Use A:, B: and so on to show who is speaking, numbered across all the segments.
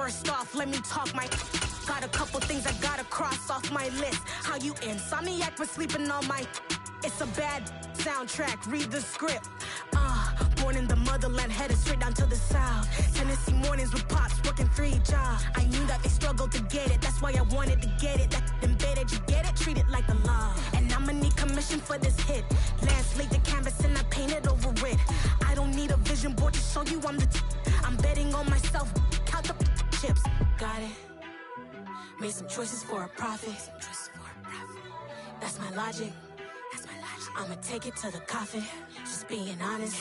A: First off, let me talk my... Got a couple things I gotta cross off my list. How you insomniac for sleeping on my... It's a bad soundtrack, read the script. Born in the motherland, headed straight down to the south. Tennessee mornings with pops, working 3 jobs. I knew that they struggled to get it, that's why I wanted to get it. That embedded, you get it, treat it like the law. And I'ma need commission for this hit. Lance laid the canvas and I painted over it. I don't need a vision board to show you I'm the I'm betting on myself, count the chips. Got it. Made some choices for a profit. That's my logic. I'ma take it to the coffin, just being honest.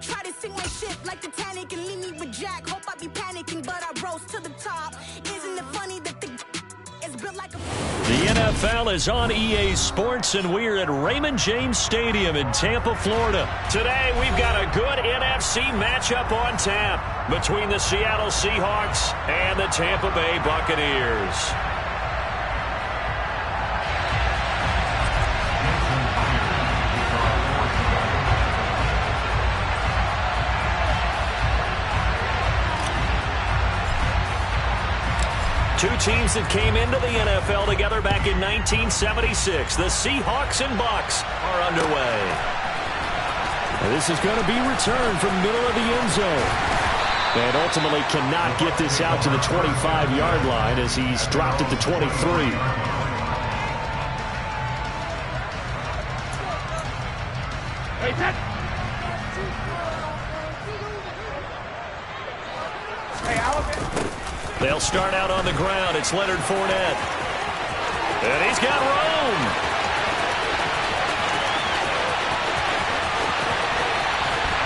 A: Try to sing my shit like Titanic and leave me with Jack. Hope I be panicking, but I rose to the top. Isn't it funny that the is built like a...
B: The NFL is on EA Sports, and we're at Raymond James Stadium in Tampa, Florida. Today, we've got a good NFC matchup on tap between the Seattle Seahawks and the Tampa Bay Buccaneers. Two teams that came into the NFL together back in 1976. The Seahawks and Bucs are underway. And this is going to be returned from the middle of the end zone. And ultimately cannot get this out to the 25-yard line as he's dropped at the 23. They'll start out on the ground. It's Leonard Fournette. And he's got room.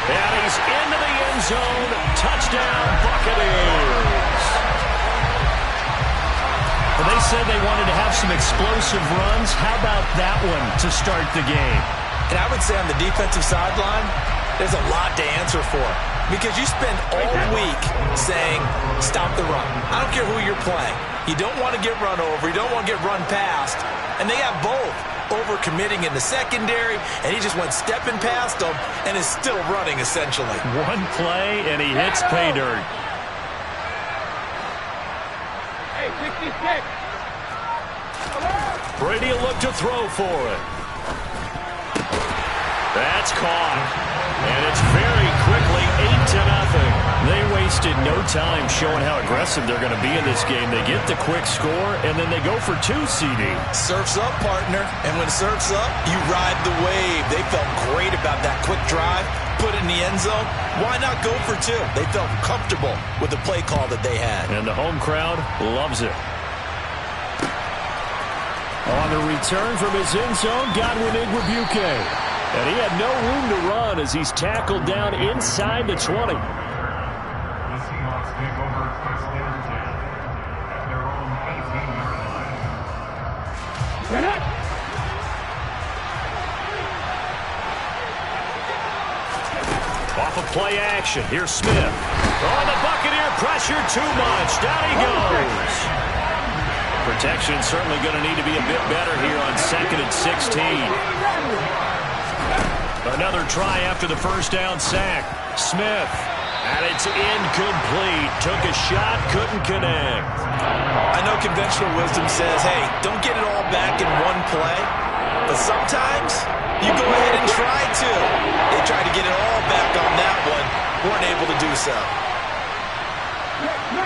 B: And he's into the end zone. Touchdown, Buccaneers. Well, they said they wanted to have some explosive runs. How about that one to start the game?
C: And I would say on the defensive sideline, there's a lot to answer for. Because you spend all week saying, stop the run. I don't care who you're playing. You don't want to get run over. You don't want to get run past. And they got both. Over-committing in the secondary, and he just went stepping past them and is still running, essentially.
B: One play, and he hits pay dirt.
D: Hey, 66.
B: Brady will look to throw for it. That's caught. And it's very quickly 8-0. They wasted no time showing how aggressive they're going to be in this game. They get the quick score, and then they go for 2, CD.
C: Surf's up, partner. And when surf's up, you ride the wave. They felt great about that quick drive, put it in the end zone. Why not go for 2? They felt comfortable with the play call that they had.
B: And the home crowd loves it. On the return from his end zone, Godwin Igwebuike. And he had no room to run as he's tackled down inside the 20.
E: The Seahawks take over first and 10 at their own 18-yard line.
B: Off of play action. Here's Smith. Oh, the Buccaneer pressure too much. Down he goes. Protection certainly going to need to be a bit better here on 2nd and 16. Another try after the first down sack. Smith, and it's incomplete. Took a shot, couldn't connect.
C: I know conventional wisdom says, hey, don't get it all back in one play. But sometimes you go ahead and try to. They tried to get it all back on that one. Weren't able to do so.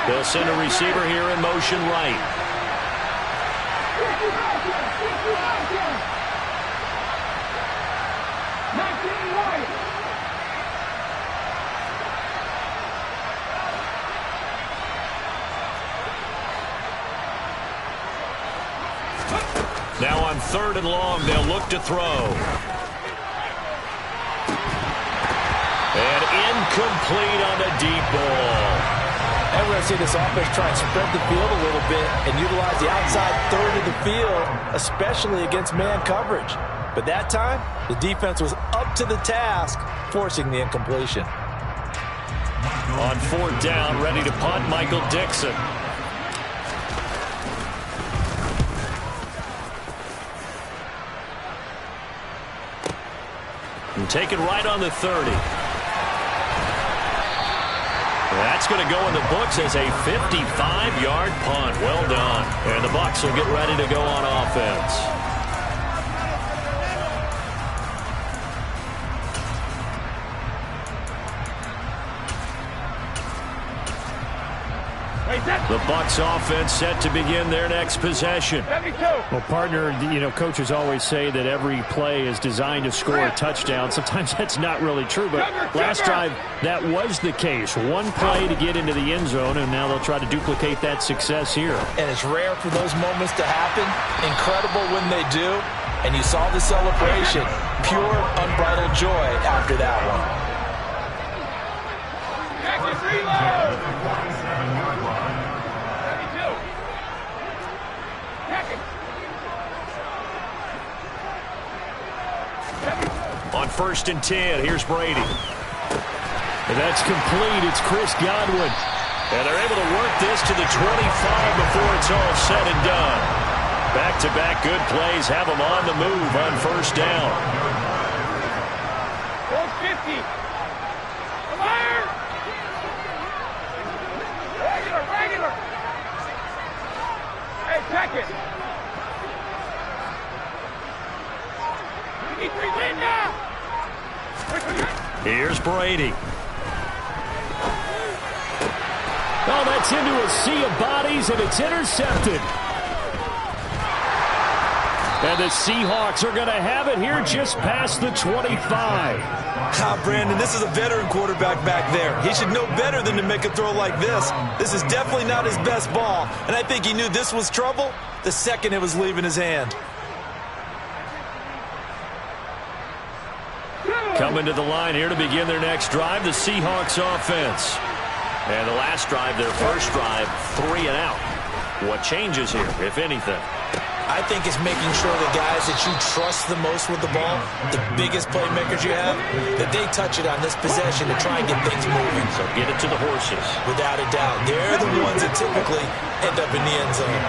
B: They'll send a receiver here in motion right. Now on 3rd and long, they'll look to throw. And incomplete on the deep ball.
C: And we're going to see this offense try and spread the field a little bit and utilize the outside 3rd of the field, especially against man coverage. But that time, the defense was up to the task, forcing the incompletion.
B: On 4th down, ready to punt, Michael Dixon. And take it right on the 30. That's going to go in the books as a 55-yard punt. Well done. And the Bucs will get ready to go on offense. The Bucs offense set to begin their next possession.
D: 72.
F: Well, partner, coaches always say that every play is designed to score a touchdown. Sometimes that's not really true, but last drive that was the case. One play to get into the end zone, and now they'll try to duplicate that success here.
C: And it's rare for those moments to happen. Incredible when they do. And you saw the celebration. Pure, unbridled joy after that one.
B: On 1st and 10, here's Brady.
F: And that's complete. It's Chris Godwin.
B: And they're able to work this to the 25 before it's all said and done. Back-to-back good plays have them on the move on 1st down.
D: 450. Fire! Regular. Hey, check it.
B: Here's Brady.
F: Oh, that's into a sea of bodies, and it's intercepted. And the Seahawks are going to have it here just past the 25.
C: Brandon, this is a veteran quarterback back there. He should know better than to make a throw like this. This is definitely not his best ball, and I think he knew this was trouble the second it was leaving his hand.
B: Coming to the line here to begin their next drive, the Seahawks offense. And the last drive, their first drive, 3 and out. What changes here, if anything?
C: I think it's making sure the guys that you trust the most with the ball, the biggest playmakers you have, that they touch it on this possession to try and get things moving.
B: So get it to the horses.
C: Without a doubt. They're the ones that typically end up in the end zone.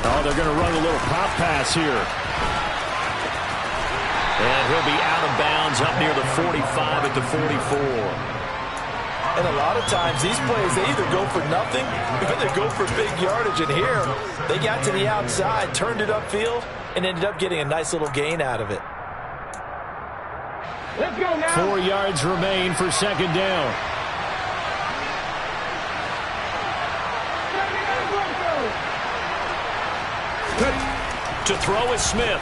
F: Oh, they're going to run a little pop pass here.
B: And he'll be out of bounds up near the 45 at the 44.
C: And a lot of times, these plays, they either go for nothing or they go for big yardage. And here, they got to the outside, turned it upfield, and ended up getting a nice little gain out of it.
D: Let's go now.
F: 4 yards remain for 2nd down.
B: To throw is Smith.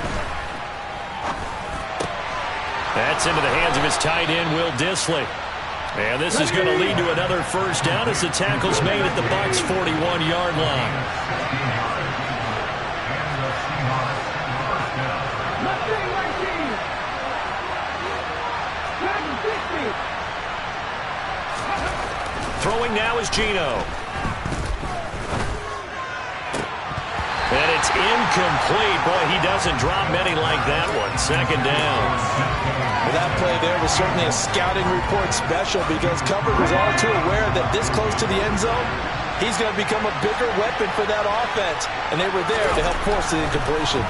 B: That's into the hands of his tight end, Will Dissly. And this is going to lead to another first down as the tackle's made at the Bucs' 41-yard line. Throwing now is Geno. And it's incomplete. Boy, he doesn't drop many like that one. 2nd down.
C: Well, that play there was certainly a scouting report special because Cover was all too aware that this close to the end zone, he's going to become a bigger weapon for that offense. And they were there to help force the incompletion.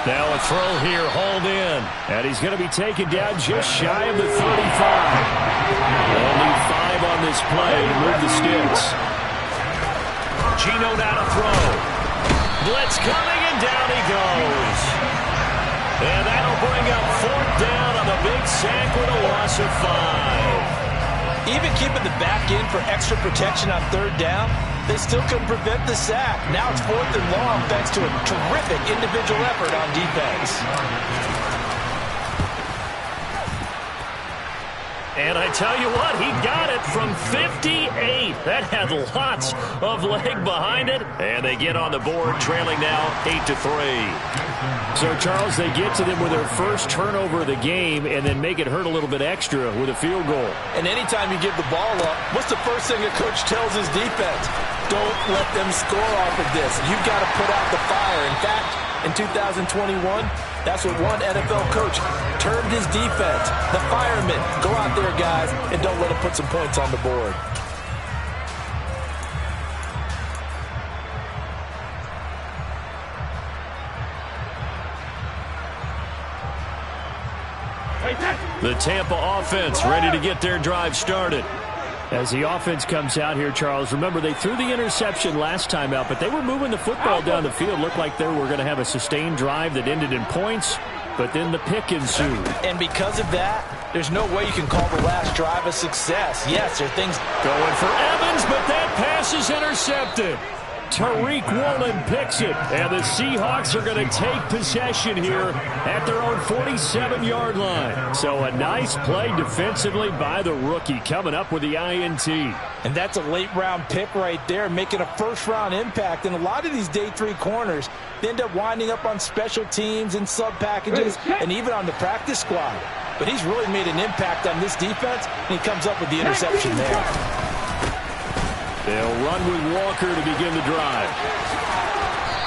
F: Now a throw here, hauled in. And he's going to be taken down just shy of the 35. Only 5 on this play to move the sticks.
B: Geno now to throw. Blitz coming, and down he goes. And that'll bring up 4th down on the big sack with a loss of 5.
C: Even keeping the back in for extra protection on 3rd down, they still couldn't prevent the sack. Now it's 4th and long thanks to a terrific individual effort on defense.
B: And I tell you what, he got it from 58. That had lots of leg behind it. And they get on the board, trailing now 8-3.
F: So, Charles, they get to them with their first turnover of the game and then make it hurt a little bit extra with a field goal.
C: And anytime you give the ball up, what's the first thing a coach tells his defense? Don't let them score off of this. You've got to put out the fire. In fact, in 2021, that's what one NFL coach termed his defense. The firemen. Go out there, guys, and don't let them put some points on the board.
B: The Tampa offense ready to get their drive started.
F: As the offense comes out here, Charles, remember they threw the interception last time out, but they were moving the football down the field. Looked like they were going to have a sustained drive that ended in points, but then the pick ensued.
C: And because of that, there's no way you can call the last drive a success. Yes, there are things
B: going for Evans, but that pass is intercepted. Tariq Woolen picks it, and the Seahawks are going to take possession here at their own 47-yard line. So a nice play defensively by the rookie, coming up with the INT.
C: And that's a late-round pick right there, making a first-round impact. And a lot of these day 3 corners, they end up winding up on special teams and sub-packages and even on the practice squad. But he's really made an impact on this defense, and he comes up with the interception there.
B: They'll run with Walker to begin the drive.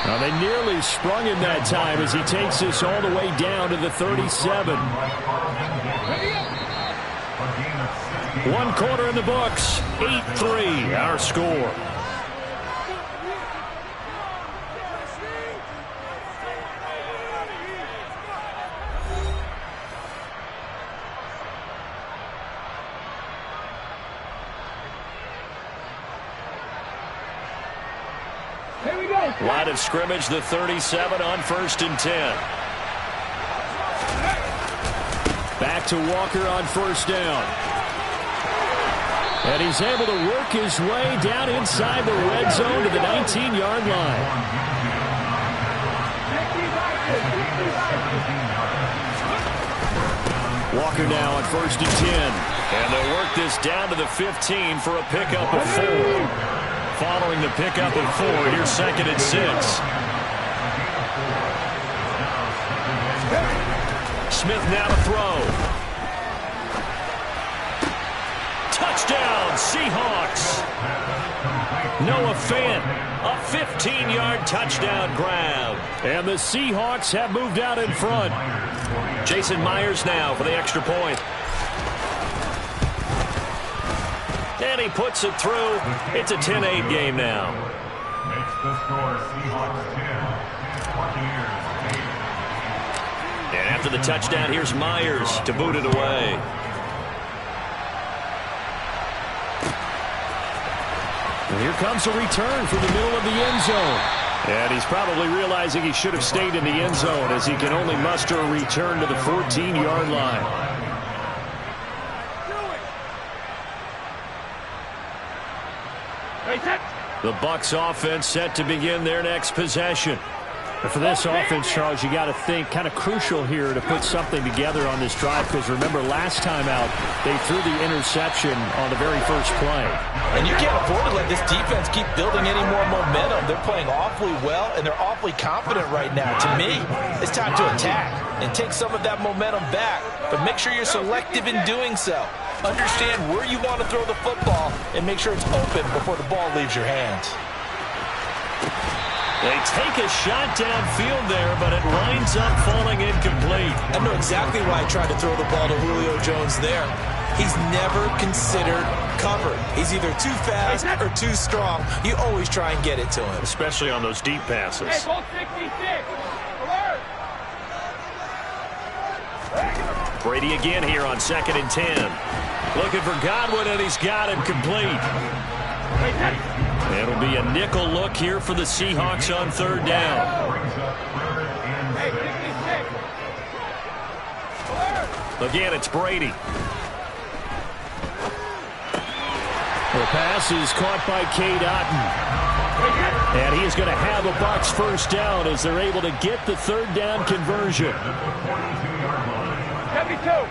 B: Now they nearly sprung him that time as he takes this all the way down to the 37. 1 quarter in the books. 8-3 our score. Line of scrimmage, the 37 on 1st and 10. Back to Walker on 1st down. And he's able to work his way down inside the red zone to the 19-yard line. Walker now on 1st and 10. And they'll work this down to the 15 for a pickup of 4. Following the pickup of 4, here's 2nd and 6. Smith now to throw. Touchdown, Seahawks. Noah Fant, a 15-yard touchdown grab. And the Seahawks have moved out in front. Jason Myers now for the extra point. And he puts it through. It's a 10-8 game now.
E: Makes the score Seahawks 10, Buccaneers 8.
B: And after the touchdown, here's Myers to boot it away. And here comes a return from the middle of the end zone. And he's probably realizing he should have stayed in the end zone as he can only muster a return to the 14-yard line. The Bucs offense set to begin their next possession.
F: And for this offense, Charles, you got to think kind of crucial here to put something together on this drive, because remember last time out they threw the interception on the very first play.
C: And you can't afford to let this defense keep building any more momentum. They're playing awfully well, and they're awfully confident right now. To me, it's time to attack and take some of that momentum back, but make sure you're selective in doing so. Understand where you want to throw the football and make sure it's open before the ball leaves your hands.
B: They take a shot downfield there, but it winds up falling incomplete.
C: I know exactly why I tried to throw the ball to Julio Jones there. He's never considered cover. He's either too fast or too strong. You always try and get it to him.
B: Especially on those deep passes.
D: Hey, ball 66. Alert.
B: Brady again here on 2nd and 10. Looking for Godwin, and he's got him complete. It'll be a nickel look here for the Seahawks on 3rd down. Again, it's Brady. The pass is caught by Cade Otton. And he is going to have a Bucs 1st down as they're able to get the 3rd down conversion.
D: 72.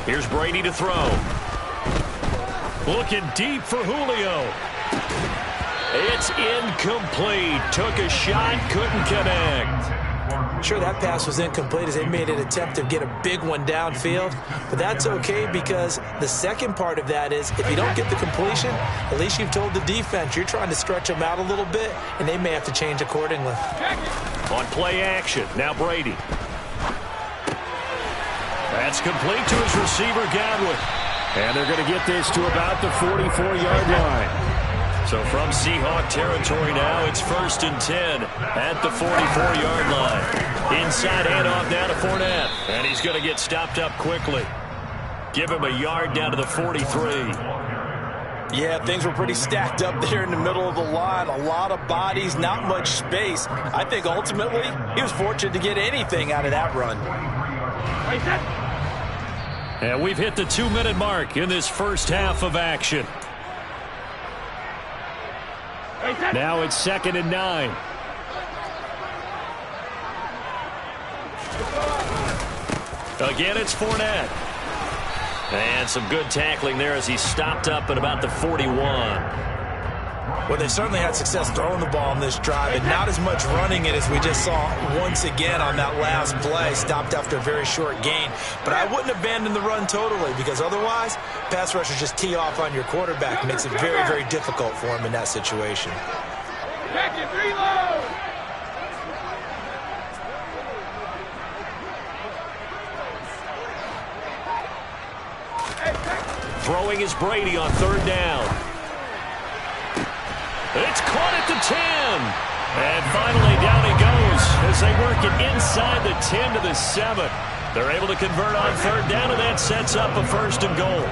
B: Here's Brady to throw. Looking deep for Julio. It's incomplete. Took a shot, couldn't connect.
C: Sure, that pass was incomplete as they made an attempt to get a big one downfield. But that's okay, because the second part of that is if you don't get the completion, at least you've told the defense you're trying to stretch them out a little bit, and they may have to change accordingly.
B: On play action, now Brady. That's complete to his receiver, Godwin. And they're going to get this to about the 44-yard line. So from Seahawk territory now, it's 1st and 10 at the 44-yard line. Inside handoff now to Fournette. And he's going to get stopped up quickly. Give him a yard down to the 43.
C: Yeah, things were pretty stacked up there in the middle of the line. A lot of bodies, not much space. I think ultimately he was fortunate to get anything out of that run.
B: And we've hit the 2-minute mark in this first half of action. Now it's 2nd and 9. Again, it's Fournette. And some good tackling there as he stopped up at about the 41.
C: Well, they certainly had success throwing the ball on this drive, and not as much running it as we just saw once again on that last play. Stopped after a very short gain. But I wouldn't abandon the run totally, because otherwise, pass rushers just tee off on your quarterback. Makes it very, very difficult for him in that situation.
D: Reload!
B: Throwing is Brady on 3rd down. It's caught at the 10. And finally down he goes as they work it inside the 10 to the 7. They're able to convert on 3rd down, and that sets up a 1st and goal.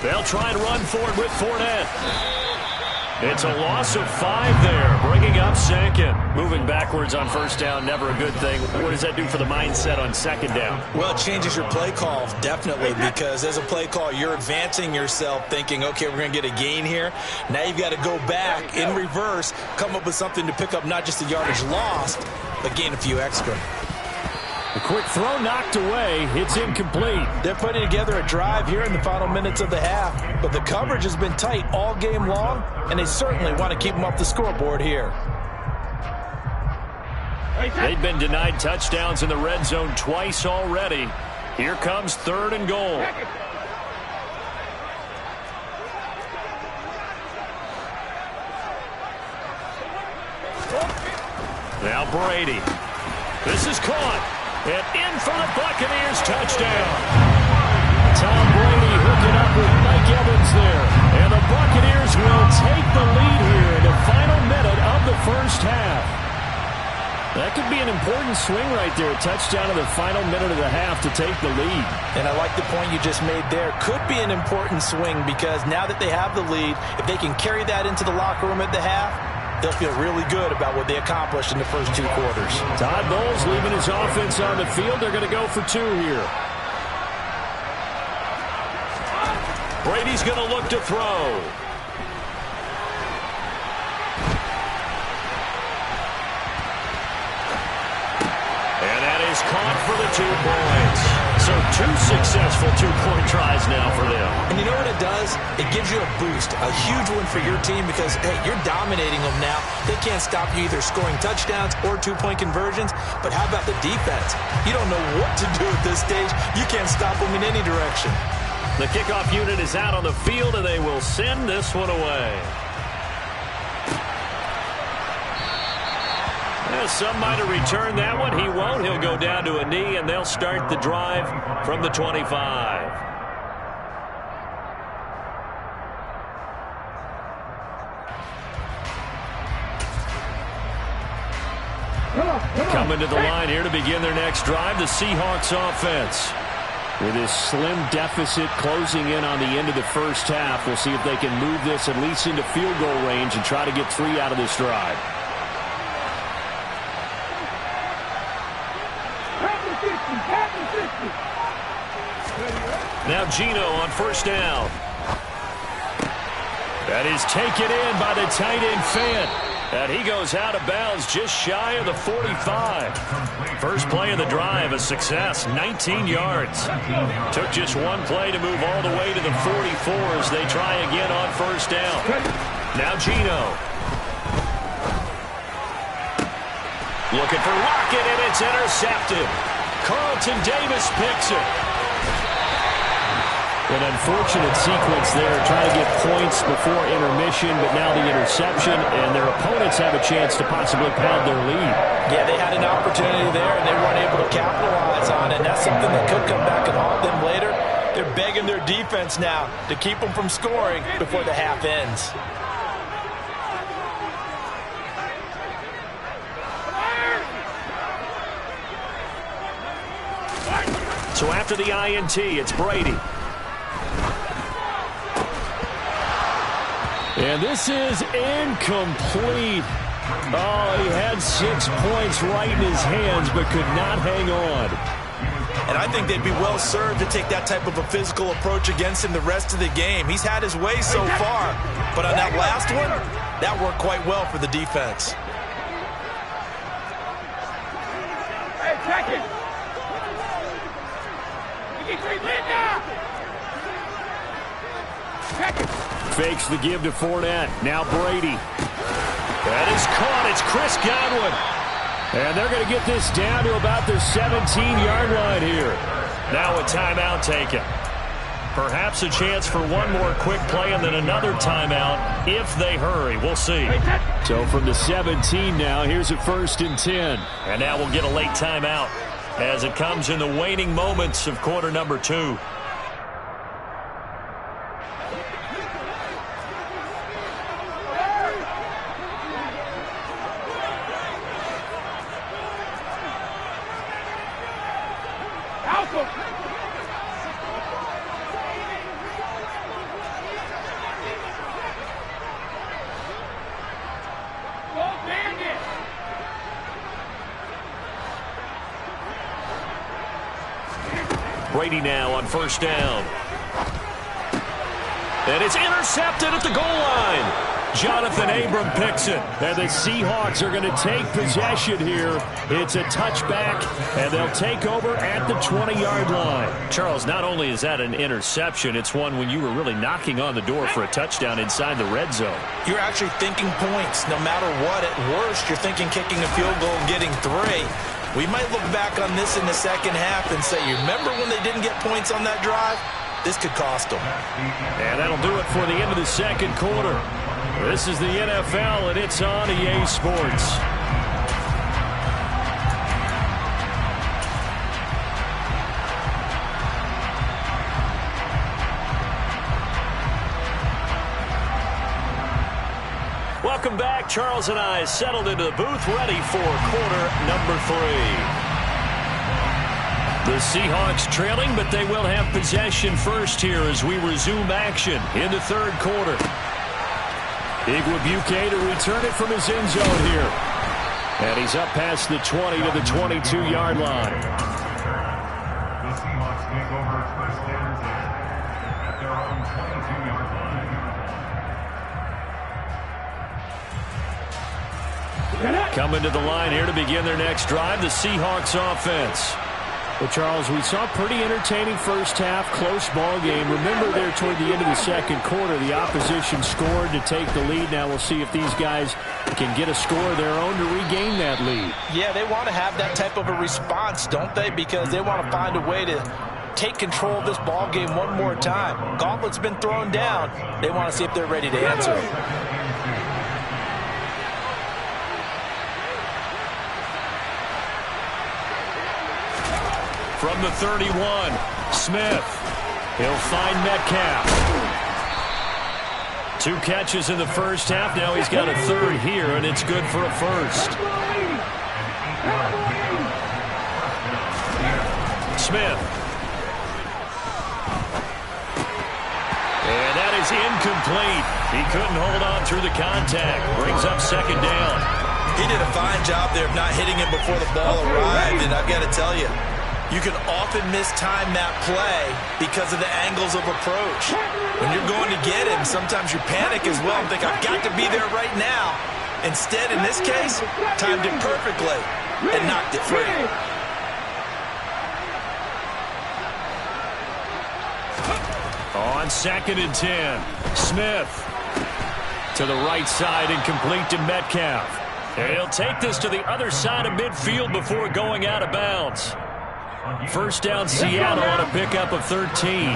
B: They'll try and run for it with Fournette. It's a loss of 5 there, bringing up 2nd. Moving backwards on 1st down, never a good thing. What does that do for the mindset on 2nd down?
C: Well, it changes your play call, definitely, because as a play call, you're advancing yourself thinking, okay, we're going to get a gain here. Now you've got to go back in reverse, come up with something to pick up not just the yardage lost, but gain a few extra.
F: A quick throw knocked away. It's incomplete.
C: They're putting together a drive here in the final minutes of the half, but the coverage has been tight all game long, and they certainly want to keep them off the scoreboard here.
B: They've been denied touchdowns in the red zone twice already. Here comes 3rd and goal. Now Brady. This is caught. And in for the Buccaneers touchdown. Tom Brady hooking up with Mike Evans there. And the Buccaneers will take the lead here in the final minute of the first half. That could be an important swing right there. A touchdown in the final minute of the half to take the lead.
C: And I like the point you just made there. Could be an important swing because now that they have the lead, if they can carry that into the locker room at the half, they'll feel really good about what they accomplished in the first 2 quarters.
B: Todd Bowles leaving his offense on the field. They're going to go for 2 here. Brady's going to look to throw. And that is caught for the 2 points. So 2 successful 2-point tries now for them.
C: And you know what it does? It gives you a boost, a huge one for your team because, hey, you're dominating them now. They can't stop you either scoring touchdowns or 2-point conversions. But how about the defense? You don't know what to do at this stage. You can't stop them in any direction.
B: The kickoff unit is out on the field, and they will send this one away. Some might have returned that one. He won't. He'll go down to a knee, and they'll start the drive from the 25. Coming to the line here to begin their next drive, the Seahawks offense. With this slim deficit closing in on the end of the first half, we'll see if they can move this at least into field goal range and try to get 3 out of this drive. Now Gino on 1st down. That is taken in by the tight end Fant. And he goes out of bounds just shy of the 45. First play of the drive, a success, 19 yards. Took just 1 play to move all the way to the 44 as they try again on 1st down. Now Gino. Looking for Lockett, and it's intercepted. Carlton Davis picks it.
F: An unfortunate sequence there, trying to get points before intermission, but now the interception, and their opponents have a chance to possibly pound their lead.
C: Yeah, they had an opportunity there, and they weren't able to capitalize on it. And that's something that could come back and haunt them later. They're begging in their defense now to keep them from scoring before the half ends.
B: So after the INT, it's Brady.
F: And this is incomplete. Oh, he had 6 points right in his hands, but could not hang on.
C: And I think they'd be well served to take that type of a physical approach against him the rest of the game. He's had his way so far, but on that last one, that worked quite well for the defense.
D: Hey, check it.
F: Fakes the give to Fournette. Now Brady.
B: That is caught. It's Chris Godwin.
F: And they're going to get this down to about the 17-yard line here.
B: Now a timeout taken. Perhaps a chance for one more quick play and then another timeout if they hurry. We'll see.
F: So from the 17 now, here's a 1st and 10.
B: And now we'll get a late timeout as it comes in the waning moments of quarter number 2. Brady now on 1st down. And it's intercepted at the goal line. Jonathan Abram picks it.
F: And the Seahawks are going to take possession here. It's a touchback, and they'll take over at the 20-yard line.
B: Charles, not only is that an interception, it's one when you were really knocking on the door for a touchdown inside the red zone.
C: You're actually thinking points. No matter what, at worst, you're thinking kicking a field goal and getting 3. We might look back on this in the second half and say, you remember when they didn't get points on that drive? This could cost them.
F: And that'll do it for the end of the second quarter. This is the NFL, and it's on EA Sports.
B: Welcome back. Charles and I settled into the booth, ready for quarter number 3. The Seahawks trailing, but they will have possession first here as we resume action in the third quarter. Igwebuike to return it from his end zone here. And he's up past the 20 to the 22-yard line.
E: The Seahawks take over 1st and 10 at their own 22-yard line.
B: Coming to the line here to begin their next drive, the Seahawks offense.
F: Well, Charles, we saw a pretty entertaining first half, close ball game. Remember there toward the end of the second quarter, the opposition scored to take the lead. Now we'll see if these guys can get a score of their own to regain that lead.
C: Yeah, they want to have that type of a response, don't they? Because they want to find a way to take control of this ball game one more time. Gauntlet's been thrown down. They want to see if they're ready to answer it.
B: From the 31, Smith. He'll find Metcalf. 2 catches in the first half. Now he's got a 3rd here, and it's good for a 1st. Smith. And that is incomplete. He couldn't hold on through the contact. Brings up 2nd down.
C: He did a fine job there of not hitting him before the ball arrived, and I've got to tell you, you can often mistime that play because of the angles of approach. When you're going to get him, sometimes you panic as well and think, I've got to be there right now. Instead, in this case, timed it perfectly and knocked it free.
B: On 2nd and 10, Smith to the right side and complete to Metcalf. And he'll take this to the other side of midfield before going out of bounds. 1st down, Seattle on a pickup of 13.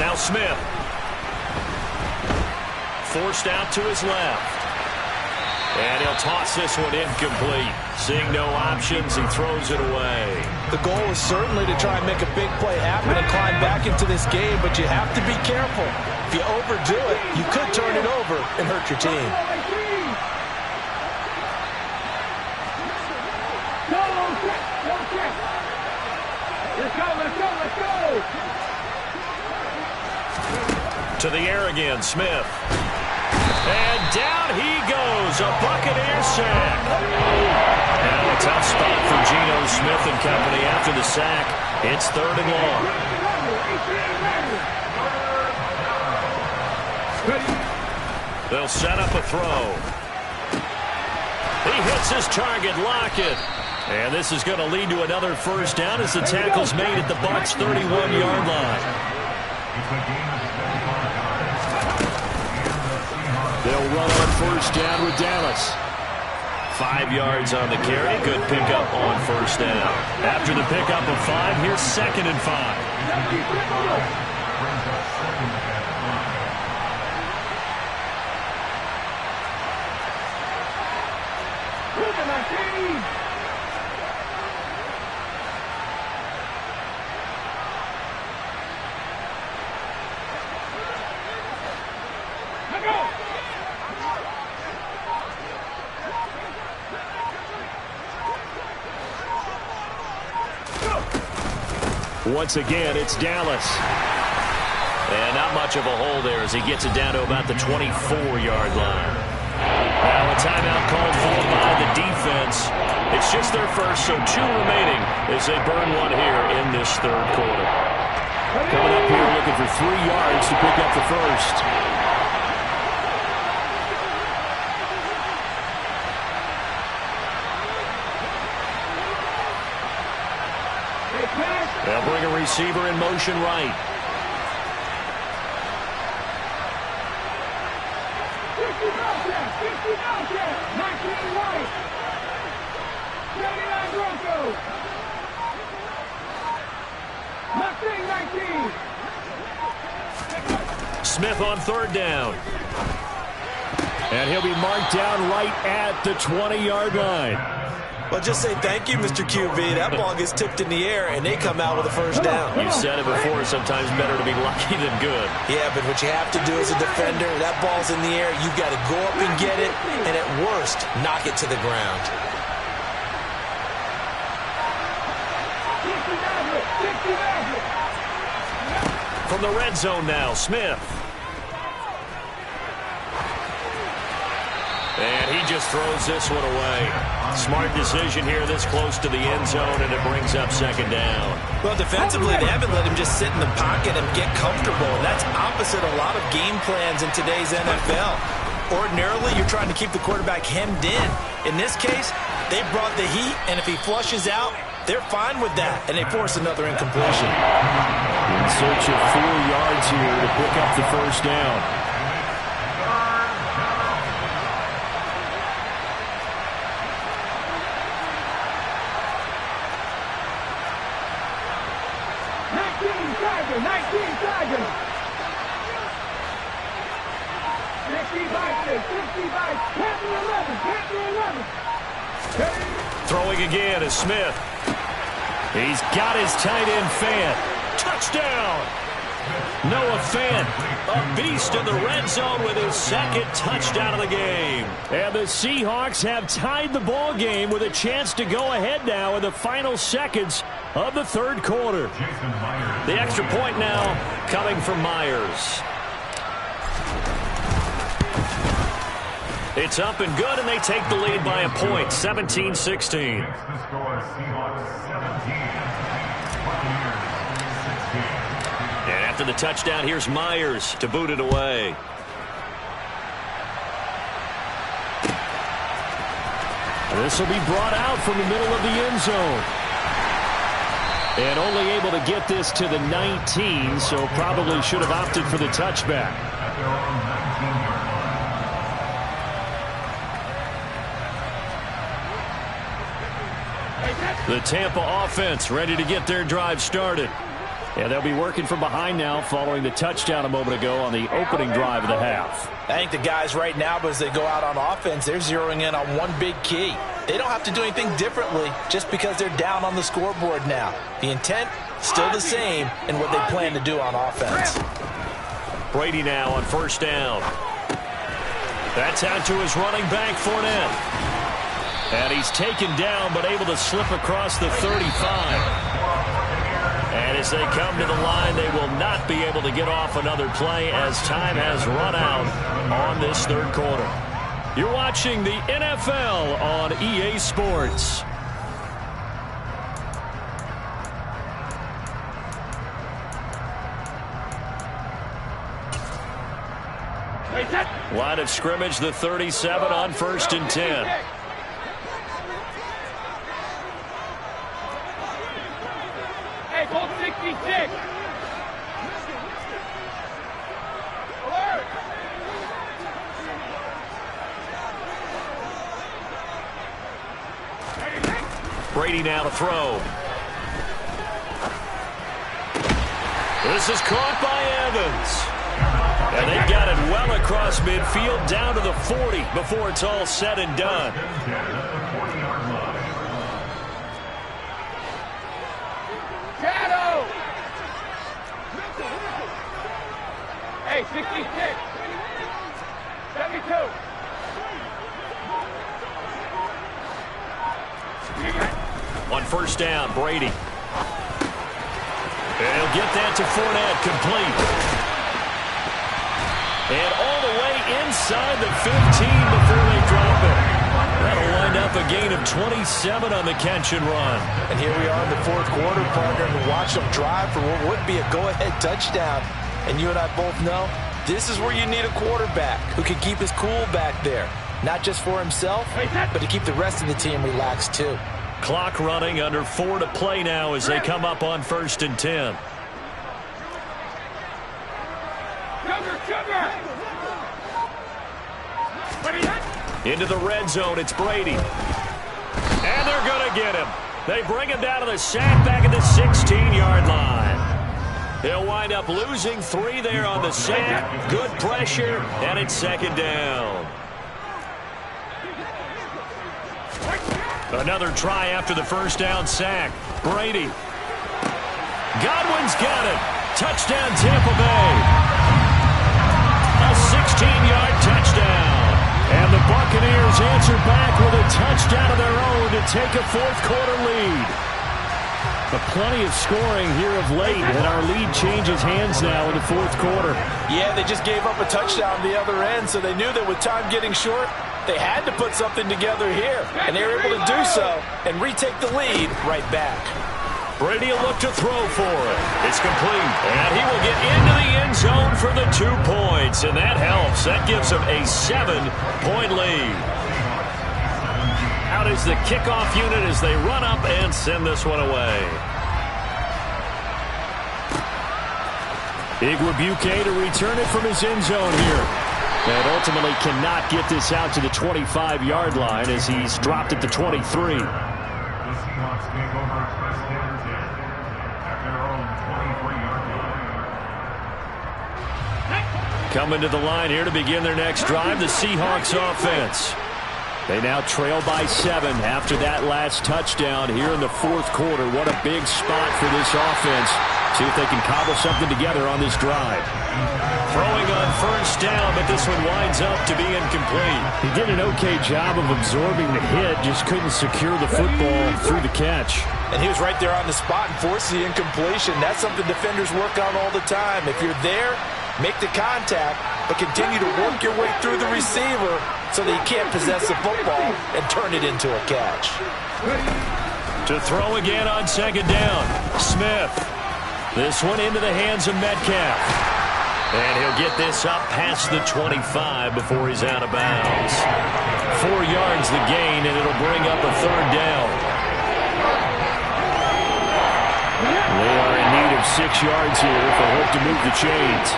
B: Now Smith. Forced out to his left. And he'll toss this one incomplete. Seeing no options, he throws it away.
C: The goal is certainly to try and make a big play happen and climb back into this game, but you have to be careful. If you overdo it, you could turn it over and hurt your team.
D: Let's go, let's go, let's go!
B: To the air again, Smith. And down he goes, a Buccaneer sack. Now a tough spot for Geno Smith and company after the sack. It's 3rd and long. They'll set up a throw. He hits his target, Lockett. And this is going to lead to another first down as the tackle's made at the Bucs' 31-yard line.
F: They'll run on first down with Dallas.
B: 5 yards on the carry. Good pickup on first down. After the pickup of 5, here's 2nd and 5.
F: Once again, it's Dallas.
B: And not much of a hole there as he gets it down to about the 24-yard line. Now a timeout called for by the defense. It's just their first, so 2 remaining as they burn one here in this 3rd quarter.
F: Coming up here looking for 3 yards to pick up the first.
B: They'll bring a receiver in motion right. Smith on 3rd down.
F: And he'll be marked down right at the 20-yard line.
C: Well, just say thank you, Mr. QB. That ball gets tipped in the air, and they come out with a first down.
B: You've said it before, sometimes better to be lucky than good.
C: Yeah, but what you have to do as a defender, that ball's in the air, you've got to go up and get it, and at worst, knock it to the ground.
B: From the red zone now, Smith. And he just throws this one away. Smart decision here this close to the end zone, and it brings up 2nd down.
C: Well, defensively, they haven't let him just sit in the pocket and get comfortable. That's opposite a lot of game plans in today's NFL. Ordinarily, you're trying to keep the quarterback hemmed in. In this case, they brought the heat, and if he flushes out, they're fine with that, and they force another incompletion.
F: In search of 4 yards here to pick up the first down.
B: Throwing again is Smith. He's got his tight end Fant. Touchdown! Noah Fant, a beast in the red zone with his 2nd touchdown of the game.
F: And the Seahawks have tied the ball game with a chance to go ahead now in the final seconds of the 3rd quarter.
B: The extra point now coming from Myers. It's up and good, and they take the lead by a point, 17-16. And after the touchdown, here's Myers to boot it away.
F: This will be brought out from the middle of the end zone. And only able to get this to the 19, so probably should have opted for the touchback.
B: The Tampa offense ready to get their drive started.
F: Yeah, they'll be working from behind now following the touchdown a moment ago on the opening drive of the half.
C: I think the guys right now, as they go out on offense, they're zeroing in on one big key. They don't have to do anything differently just because they're down on the scoreboard now. The intent, still the same in what they plan to do on offense.
B: Brady now on first down. That's out to his running back, Fournette. And he's taken down but able to slip across the 35. And as they come to the line, they will not be able to get off another play as time has run out on this third quarter. You're watching the NFL on EA Sports. Line of scrimmage, the 37 on 1st and 10.
D: Hey, goal 66. Alert.
B: Brady now to throw. This is caught by Evans. And they got it well across midfield down to the 40 before it's all said and done.
D: Shadow. Hey, 66. 72.
B: On first down, Brady. And he'll get that to Fournette, complete. And all the way inside the 15 before they drop it. That'll wind up a gain of 27 on the catch and run.
C: And here we are in the fourth quarter, partner, and watch them drive for what would be a go-ahead touchdown. And you and I both know this is where you need a quarterback who can keep his cool back there. Not just for himself, but to keep the rest of the team relaxed too.
B: Clock running, under 4 to play now as they come up on 1st and 10. Into the red zone, it's Brady. And they're going to get him. They bring him down to the sack back at the 16-yard line. They'll wind up losing 3 there on the sack. Good pressure, and it's 2nd down. Another try after the first down sack. Brady. Godwin's got it. Touchdown, Tampa Bay. A 16-yard touchdown. And the Buccaneers answer back with a touchdown of their own to take a fourth-quarter lead. But plenty of scoring here of late, and our lead changes hands now in the fourth quarter.
C: Yeah, they just gave up a touchdown on the other end, so they knew that with time getting short, they had to put something together here. And they were able to do so and retake the lead right back.
B: Brady will look to throw for it. It's complete. And he will get into the end zone for the 2 points. And that helps. That gives him a 7-point lead. Out is the kickoff unit as they run up and send this one away. Igwebuike to return it from his end zone here. And ultimately cannot get this out to the 25-yard line as he's dropped at the 23. Coming to the line here to begin their next drive, the Seahawks offense. They now trail by 7 after that last touchdown here in the fourth quarter. What a big spot for this offense. See if they can cobble something together on this drive. Throwing on first down, but this one winds up to be incomplete.
F: He did an okay job of absorbing the hit, just couldn't secure the football through the catch.
C: And he was right there on the spot and forced the incompletion. That's something defenders work on all the time. If you're there, make the contact, but continue to work your way through the receiver so that you can't possess the football and turn it into a catch.
B: To throw again on 2nd down, Smith. This one into the hands of Metcalf. And he'll get this up past the 25 before he's out of bounds. 4 yards the gain, and it'll bring up a 3rd down. They are in need of 6 yards here if they hope to move the chains.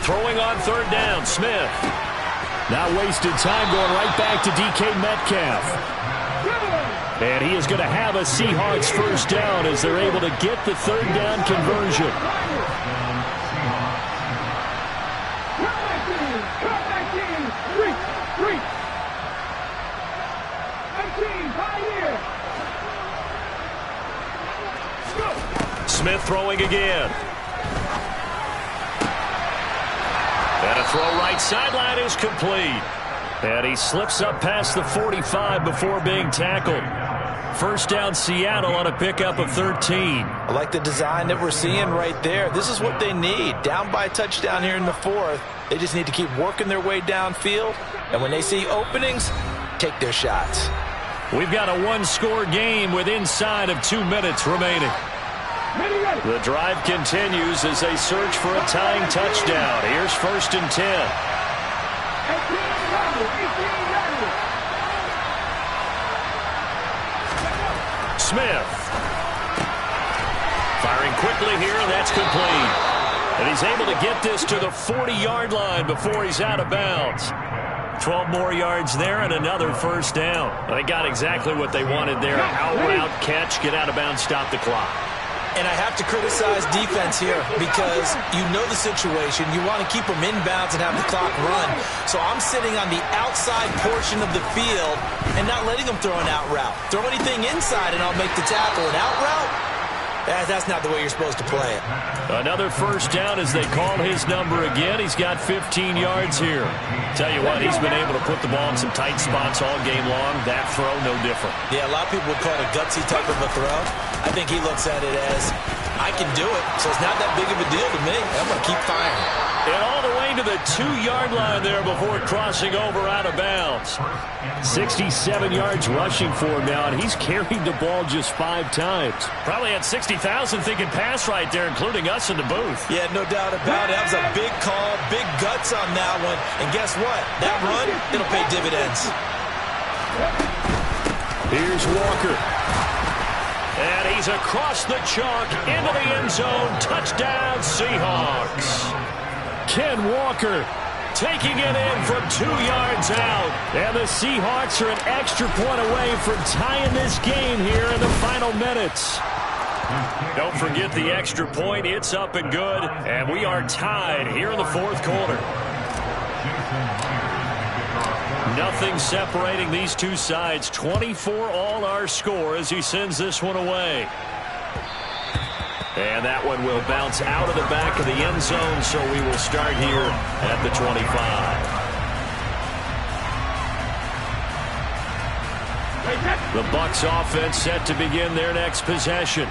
B: Throwing on 3rd down, Smith. Not wasted time, going right back to DK Metcalf.
F: And he is going to have a Seahawks first down as they're able to get the third down conversion. Smith throwing again. And a throw right sideline is complete. And he slips up past the 45 before being tackled. First down Seattle on a pickup of 13.
C: I like the design that we're seeing right there. This is what they need. Down by a touchdown here in the fourth. They just need to keep working their way downfield. And when they see openings, take their shots.
F: We've got a one-score game with inside of 2 minutes remaining. The drive continues as they search for a tying touchdown. Here's 1st and 10. Smith. Firing quickly here, and that's complete. And he's able to get this to the 40-yard line before he's out of bounds. 12 more yards there and another first down. They got exactly what they wanted there. Out route, catch, get out of bounds, stop the clock.
C: And I have to criticize defense here because you know the situation. You want to keep them inbounds and have the clock run. So I'm sitting on the outside portion of the field and not letting them throw an out route. Throw anything inside and I'll make the tackle. An out route? That's not the way you're supposed to play it.
F: Another first down as they call his number again. He's got 15 yards here. Tell you what, he's been able to put the ball in some tight spots all game long. That throw, no different.
C: Yeah, a lot of people would call it a gutsy type of a throw. I think he looks at it as, I can do it, so it's not that big of a deal to me. I'm going to keep firing.
F: And all the way to the 2-yard line there before crossing over out of bounds. 67 yards rushing for him now, and he's carried the ball just 5 times. Probably had 60,000 thinking pass right there, including us in the booth.
C: Yeah, no doubt about it. That was a big call, big guts on that one. And guess what? That run, it'll pay dividends.
F: Here's Walker. And he's across the chalk into the end zone. Touchdown, Seahawks. Ken Walker taking it in from 2 yards out. And the Seahawks are an extra point away from tying this game here in the final minutes. Don't forget the extra point. It's up and good. And we are tied here in the fourth quarter. Nothing separating these two sides. 24 all our score as he sends this one away. And that one will bounce out of the back of the end zone, so we will start here at the 25. The Bucs offense set to begin their next possession.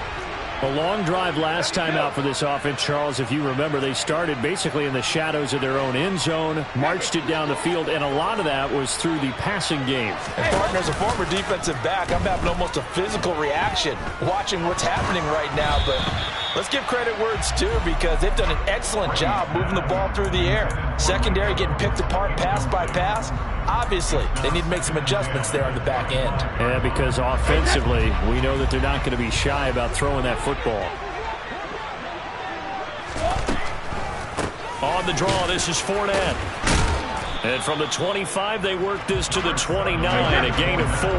F: A long drive last time out for this offense, Charles. If you remember, they started basically in the shadows of their own end zone, marched it down the field, and a lot of that was through the passing game.
C: And partner, as a former defensive back, I'm having almost a physical reaction watching what's happening right now. But let's give credit where it's due because they've done an excellent job moving the ball through the air. Secondary getting picked apart pass by pass. Obviously, they need to make some adjustments there on the back end.
F: Yeah, because offensively, we know that they're not going to be shy about throwing that football. On the draw, this is Fournette. And from the 25, they work this to the 29, a gain of 4.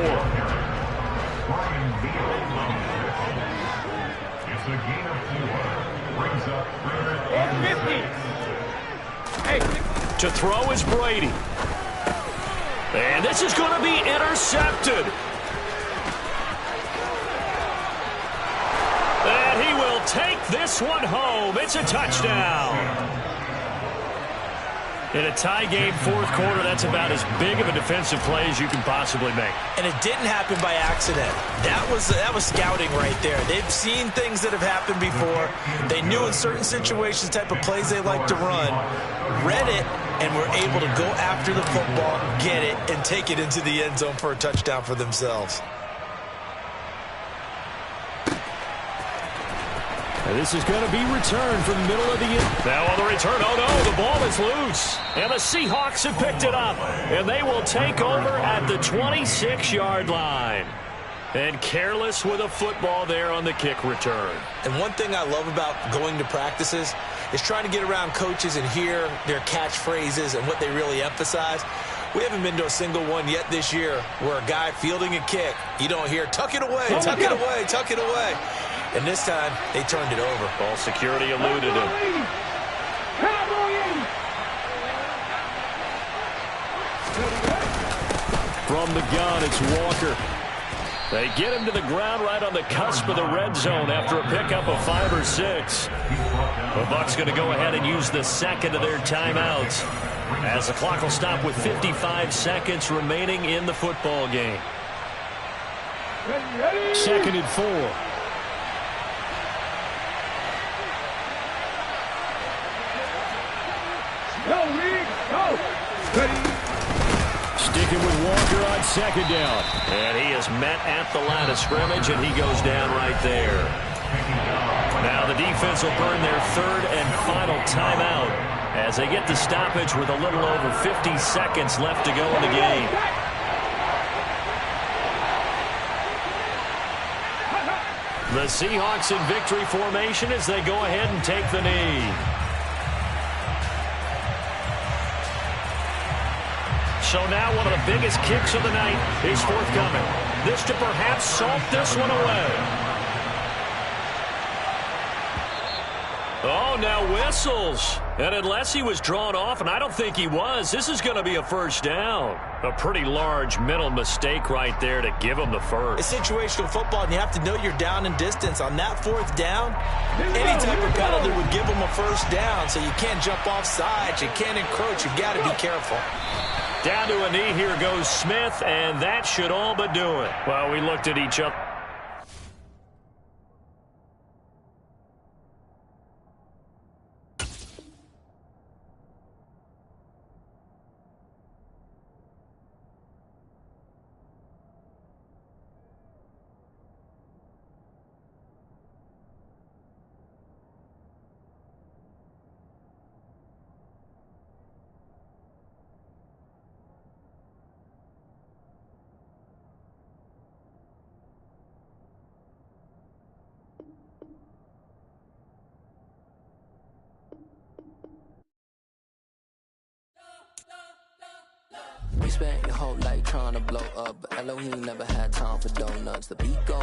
E: It's a gain of 4. Brings up
D: 50.
F: To throw is Brady. And this is going to be intercepted. And he will take this one home. It's a touchdown. In a tie game fourth quarter, that's about as big of a defensive play as you can possibly make.
C: And it didn't happen by accident. That was scouting right there. They've seen things that have happened before. They knew in certain situations the type of plays they like to run, read it, and were able to go after the football, get it, and take it into the end zone for a touchdown for themselves.
F: And this is going to be returned from the middle of the end. Now on the return, oh no, the ball is loose. And the Seahawks have picked it up. And they will take over at the 26-yard line. And careless with a football there on the kick return.
C: And one thing I love about going to practices is trying to get around coaches and hear their catchphrases and what they really emphasize. We haven't been to a single one yet this year where a guy fielding a kick, you don't hear, tuck it away, tuck it away, tuck it away. And this time, they turned it over.
B: Ball security eluded him. From the gun, it's Walker. They get him to the ground right on the cusp of the red zone after a pickup of 5 or 6. The Bucs going to go ahead and use the second of their timeouts, as the clock will stop with 55 seconds remaining in the football game.
F: 2nd and 4. Sticking with Walker on 2nd down.
B: And he is met at the line of scrimmage, and he goes down right there. Now the defense will burn their 3rd and final timeout as they get the stoppage with a little over 50 seconds left to go in the game. The Seahawks in victory formation as they go ahead and take the knee. So now one of the biggest kicks of the night is forthcoming. This to perhaps salt this one away. Oh, now whistles. And unless he was drawn off, and I don't think he was, this is going to be a first down. A pretty large mental mistake right there to give him the first.
C: It's situational football, and you have to know you're down in distance. On that 4th down, any type of penalty would give him a first down, so you can't jump off sides. You can't encroach. You've got to be careful.
B: Down to a knee, here goes Smith, and that should all but do it. Well, we looked at each other.
G: You spent your whole life trying to blow up, but Elohim never had time for donuts. The beat goes